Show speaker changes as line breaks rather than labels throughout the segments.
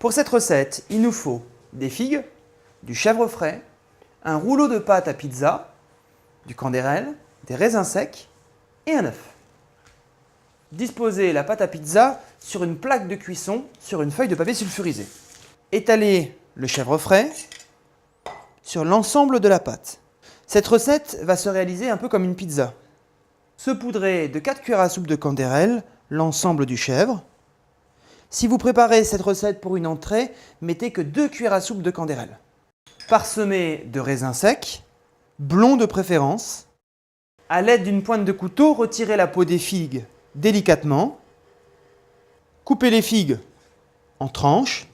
Pour cette recette, il nous faut des figues, du chèvre frais, un rouleau de pâte à pizza, du candérel, des raisins secs et un œuf. Disposez la pâte à pizza sur une plaque de cuisson sur une feuille de papier sulfurisé. Étalez le chèvre frais sur l'ensemble de la pâte. Cette recette va se réaliser un peu comme une pizza. Saupoudrez de 4 cuillères à soupe de candérel l'ensemble du chèvre. Si vous préparez cette recette pour une entrée, mettez que 2 cuillères à soupe de candérel. Parsemez de raisins secs, blonds de préférence. À l'aide d'une pointe de couteau, retirez la peau des figues délicatement. Coupez les figues en tranches,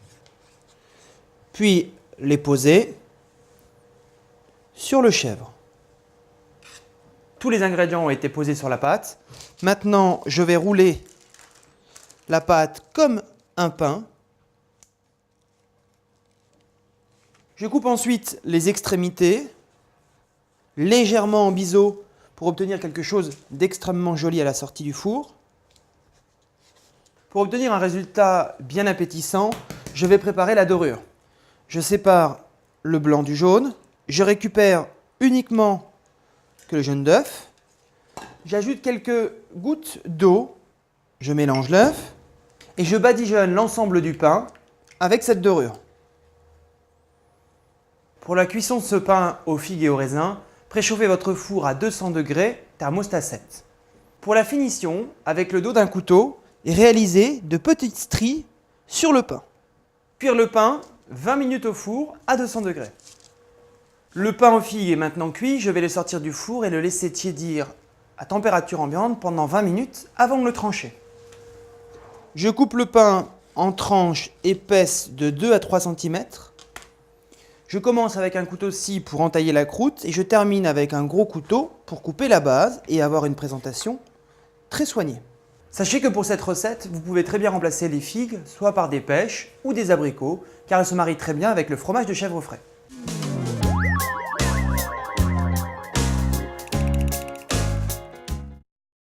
puis les posez sur le chèvre. Tous les ingrédients ont été posés sur la pâte. Maintenant, je vais rouler la pâte comme un pain. Je coupe ensuite les extrémités, légèrement en biseau pour obtenir quelque chose d'extrêmement joli à la sortie du four. Pour obtenir un résultat bien appétissant, je vais préparer la dorure. Je sépare le blanc du jaune, je récupère uniquement que le jaune d'œuf, j'ajoute quelques gouttes d'eau, je mélange l'œuf et je badigeonne l'ensemble du pain avec cette dorure. Pour la cuisson de ce pain aux figues et aux raisins, préchauffez votre four à 200 degrés, thermostat 7. Pour la finition, avec le dos d'un couteau, réalisez de petites stries sur le pain. Cuire le pain 20 minutes au four à 200 degrés. Le pain aux figues est maintenant cuit, je vais le sortir du four et le laisser tiédir à température ambiante pendant 20 minutes avant de le trancher. Je coupe le pain en tranches épaisses de 2 à 3 cm. Je commence avec un couteau-scie pour entailler la croûte et je termine avec un gros couteau pour couper la base et avoir une présentation très soignée. Sachez que pour cette recette, vous pouvez très bien remplacer les figues soit par des pêches ou des abricots car elles se marient très bien avec le fromage de chèvre frais.